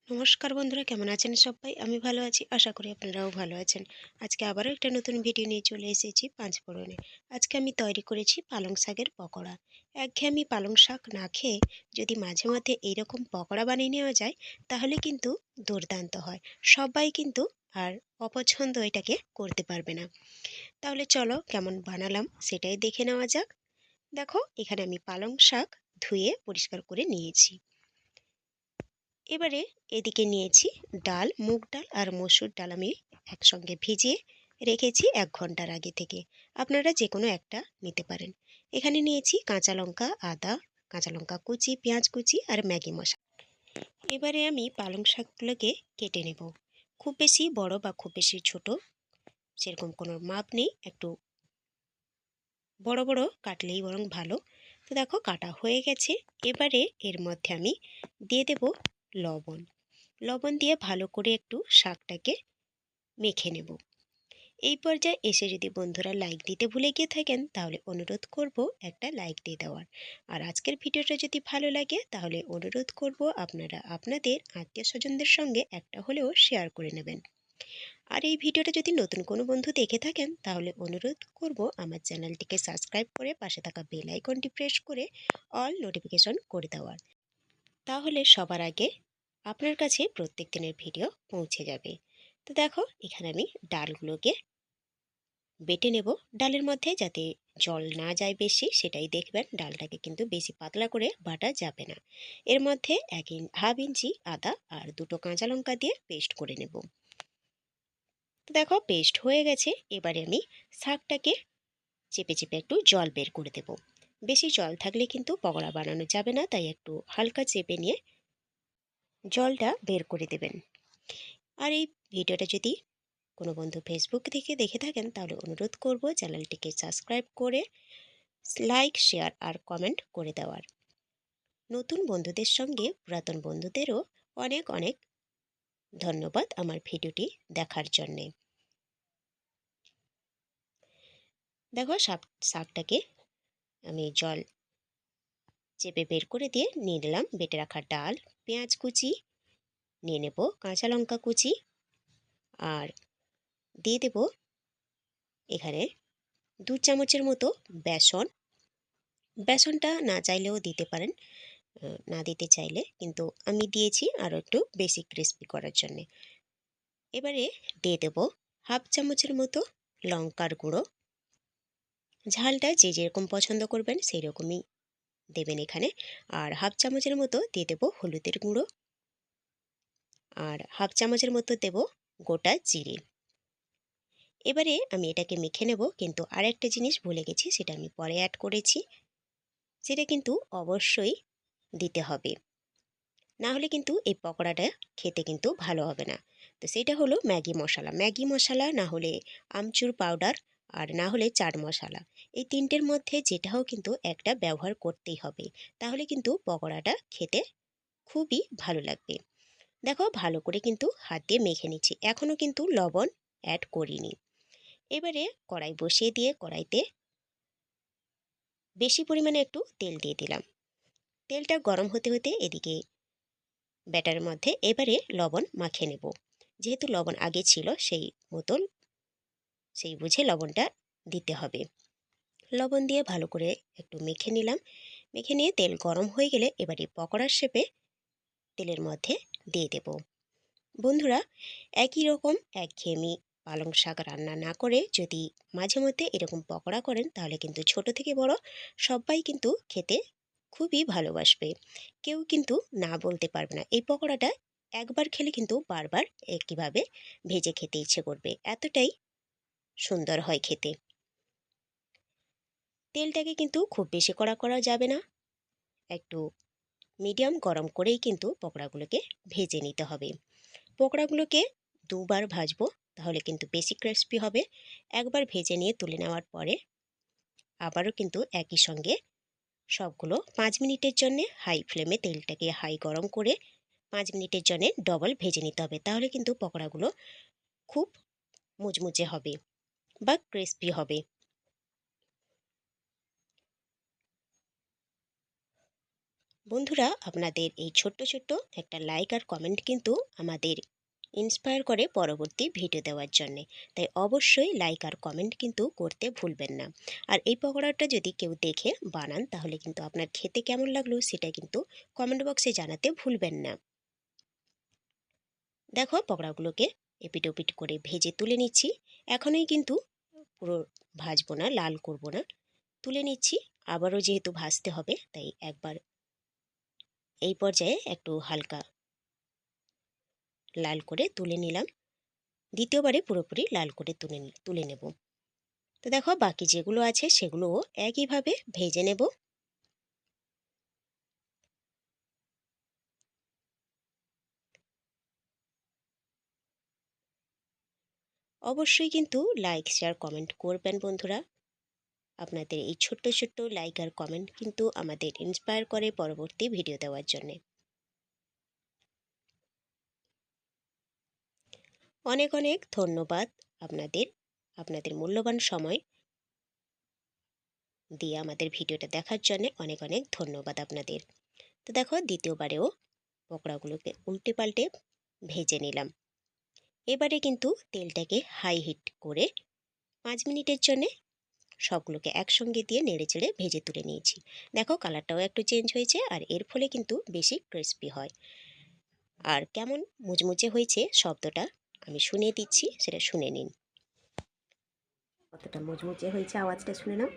নমস্কার বন্ধুরা, কেমন আছেন সবাই? আমি ভালো আছি, আশা করি আপনারাও ভালো আছেন। আজকে আবারও একটা নতুন ভিডিও নিয়ে চলে এসেছি পাঁচফোড়নে। আজকে আমি তৈরি করেছি পালং শাকের পকোড়া। একঘেয়েমি পালং শাক না খেয়ে যদি মাঝে মধ্যে এইরকম পকোড়া বানিয়ে নেওয়া যায়, তাহলে কিন্তু দুর্দান্ত হয়। সবাই কিন্তু আর অপছন্দ এটাকে করতে পারবে না। তাহলে চলো কেমন বানালাম সেটাই দেখে নেওয়া যাক। দেখো, এখানে আমি পালং শাক ধুয়ে পরিষ্কার করে নিয়েছি। এবারে এদিকে নিয়েছি ডাল, মুগ ডাল আর মসুর ডাল আমি একসঙ্গে ভিজিয়ে রেখেছি 1 ঘন্টার আগে থেকে। আপনারা যে কোনো একটা নিতে পারেন। এখানে নিয়েছি কাঁচা লঙ্কা, আদা, কাঁচা লঙ্কা কুচি, পেঁয়াজ কুচি আর ম্যাগি মশলা। এবারে আমি পালং শাকগুলোকে কেটে নেব। খুব বেশি বড় বা খুব বেশি ছোট সেরকম কোনো মাপ নেই, একটু বড় বড় কাটলেই বরং ভালো। তো দেখো কাটা হয়ে গেছে। এবারে এর মধ্যে আমি দিয়ে দেব লবণ। লবণ দিয়ে ভালো করে একটু শাকটাকে মেখে নেব। এই পর্যায়ে এসে যদি বন্ধুরা লাইক দিতে ভুলে গিয়ে থাকেন, তাহলে অনুরোধ করব একটা লাইক দিয়ে দেওয়ার। আর আজকের ভিডিওটা যদি ভালো লাগে, তাহলে অনুরোধ করব আপনারা আপনাদের আত্মীয় স্বজনদের সঙ্গে একটা হলেও শেয়ার করে নেবেন। আর এই ভিডিওটা যদি নতুন কোনো বন্ধু দেখে থাকেন, তাহলে অনুরোধ করব আমার চ্যানেলটিকে সাবস্ক্রাইব করে পাশে থাকা বেল আইকনটি প্রেস করে অল নোটিফিকেশন করে দেওয়ার। তাহলে সবার আগে আপনার কাছে প্রত্যেক দিনের ভিডিও পৌঁছে যাবে। তো দেখো, এখানে আমি ডালগুলোকে বেটে নেব। ডালের মধ্যে যাতে জল না যায় বেশি সেটাই দেখবেন। ডালটাকে কিন্তু বেশি পাতলা করে বাটা যাবে না। এর মধ্যে হাফ ইঞ্চি আদা আর দুটো কাঁচা লঙ্কা দিয়ে পেস্ট করে নেব। তো দেখো পেস্ট হয়ে গেছে। এবারে আমি শাকটাকে চেপে চেপে একটু জল বের করে দেব। বেশি জল থাকলে কিন্তু পকোড়া বানানো যাবে না, তাই একটু হালকা চেপে নিয়ে জলটা বের করে দেবেন। আর এই ভিডিওটা যদি কোনো বন্ধু ফেসবুক থেকে দেখে থাকেন, তাহলে অনুরোধ করব চ্যানেলটিকে সাবস্ক্রাইব করে লাইক, শেয়ার আর কমেন্ট করে দেওয়ার। নতুন বন্ধুদের সঙ্গে পুরাতন বন্ধুদেরও অনেক অনেক ধন্যবাদ আমার ভিডিওটি দেখার জন্যে। দেখো শাকটাকে আমি জল চেপে বের করে দিয়ে নিয়ে নিলাম বেটে রাখা ডাল, পেঁয়াজ কুচি নিয়ে নেব, কাঁচা লঙ্কা কুচি আর দিয়ে দেব এখানে 2 চামচের মতো বেসন। বেসনটা না চাইলেও দিতে পারেন, না দিতে চাইলে, কিন্তু আমি দিয়েছি আরও একটু বেশি ক্রিস্পি করার জন্যে। এবারে দিয়ে দেব হাফ চামচের মতো লঙ্কার গুঁড়ো। ঝালটা যে যেরকম পছন্দ করবেন সেই রকমই দেবেন এখানে। আর হাফ চামচের মতো দিয়ে দেব হলুদের গুঁড়ো আর হাফ চামচের মতো দেব গোটা জিরে। এবারে আমি এটাকে মেখে নেব, কিন্তু আরেকটা জিনিস ভুলে গেছি, সেটা আমি পরে অ্যাড করেছি। সেটা কিন্তু অবশ্যই দিতে হবে, না হলে কিন্তু এই পকোড়াটা খেতে কিন্তু ভালো হবে না। তো সেটা হলো ম্যাগি মশলা। ম্যাগি মশলা না হলে আমচুর পাউডার আর না হলে চাট মশলা, এই তিনটের মধ্যে যেটাও কিন্তু একটা ব্যবহার করতেই হবে। তাহলে কিন্তু পকোড়াটা খেতে খুবই ভালো লাগবে। দেখো ভালো করে কিন্তু হাত দিয়ে মেখে নিচ্ছি, এখনও কিন্তু লবণ অ্যাড করিনি। এবারে কড়াই বসিয়ে দিয়ে কড়াইতে বেশি পরিমাণে একটু তেল দিয়ে দিলাম। তেলটা গরম হতে হতে এদিকে ব্যাটারের মধ্যে এবারে লবণ মাখিয়ে নেব। যেহেতু লবণ আগে ছিল, সেই বুঝে লবণটা দিতে হবে। লবণ দিয়ে ভালো করে একটু মেখে নিলাম। মেখে নিয়ে তেল গরম হয়ে গেলে এবারে পকোড়ার শেপে তেলের মধ্যে দিয়ে দেব। বন্ধুরা, একই রকম একঘেয়েমি পালং শাক রান্না না করে যদি মাঝে মধ্যে এরকম পকোড়া করেন, তাহলে কিন্তু ছোট থেকে বড় সবাই কিন্তু খেতে খুবই ভালোবাসবে। কেউ কিন্তু না বলতে পারবে না। এই পকোড়াটা একবার খেলে কিন্তু বারবার একইভাবে ভেজে খেতে ইচ্ছে করবে, এতটাই সুন্দর হয় খেতে। তেলটাকে কিন্তু খুব বেশি কড়া করা যাবে না, একটু মিডিয়াম গরম করেই কিন্তু পকোড়াগুলোকে ভেজে নিতে হবে। পকোড়াগুলোকে দুবার ভাজবো, তাহলে কিন্তু বেশি ক্রিস্পি হবে। একবার ভেজে নিয়ে তুলে নেওয়ার পরে আবারও কিন্তু একই সঙ্গে সবগুলো 5 মিনিটের জন্য হাই ফ্লেমে তেলটাকে হাই গরম করে 5 মিনিটের জন্য ডবল ভেজে নিতে হবে। তাহলে কিন্তু পকোড়াগুলো খুব মুচমুচে হবে বা ক্রিস্পি হবে। বন্ধুরা, আপনাদের এই ছোট্ট ছোট্ট একটা লাইক আর কমেন্ট কিন্তু আমাদের ইন্সপায়ার করে পরবর্তী ভিডিও দেওয়ার জন্যে। তাই অবশ্যই লাইক আর কমেন্ট কিন্তু করতে ভুলবেন না। আর এই পকোড়াটা যদি কেউ দেখে বানান তাহলে কিন্তু আপনার খেতে কেমন লাগলো সেটা কিন্তু কমেন্ট বক্সে জানাতে ভুলবেন না। দেখো, পকোড়াগুলোকে এপিট ওপিট করে ভেজে তুলে নিচ্ছি। এখনই কিন্তু পুরো ভাজবো না, লাল করব না, তুলে নিচ্ছি। আবারও যেহেতু ভাজতে হবে তাই একবার এই পর্যায়ে একটু হালকা লাল করে তুলে নিলাম। দ্বিতীয়বারে পুরোপুরি লাল করে তুলে নেব। তো দেখো, বাকি যেগুলো আছে সেগুলোও একইভাবে ভেজে নেব। অবশ্যই কিন্তু লাইক শেয়ার কমেন্ট করবেন বন্ধুরা। আপনাদের এই ছোট্ট ছোট্ট লাইক আর কমেন্ট কিন্তু আমাদের ইন্সপায়ার করে পরবর্তী ভিডিও দেওয়ার জন্যে। অনেক অনেক ধন্যবাদ আপনাদের, আপনাদের মূল্যবান সময় দিয়ে আমাদের ভিডিওটা দেখার জন্যে অনেক অনেক ধন্যবাদ আপনাদের। তো দেখো, দ্বিতীয়বারেও পকোড়াগুলোকে উল্টে পাল্টে ভেজে নিলাম। এবারে কিন্তু তেলটাকে হাই হিট করে 5 মিনিটের জন্যে সবগুলোকে একসঙ্গে দিয়ে নেড়েচেড়ে ভেজে তুলে নিয়েছি। দেখো, কালারটাও একটু চেঞ্জ হয়েছে আর এর ফলে কিন্তু বেশি ক্রিস্পি হয়। আর কেমন মুচমুচে হয়েছে শব্দটা আমি শুনিয়ে দিচ্ছি, সেটা শুনে নিন। কতটা মুচমুচে হয়েছে আওয়াজটা শুনে নাও।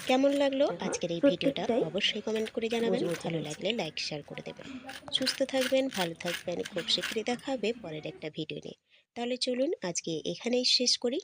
কেমন লাগলো আজকের এই ভিডিওটা অবশ্যই কমেন্ট করে জানাবেন। ভালো লাগলে লাইক শেয়ার করে দেবেন। সুস্থ থাকবেন, ভালো থাকবেন। খুব শীঘ্রই দেখা হবে পরের একটা ভিডিও নিয়ে। তাহলে চলুন আজকে এখানেই শেষ করি।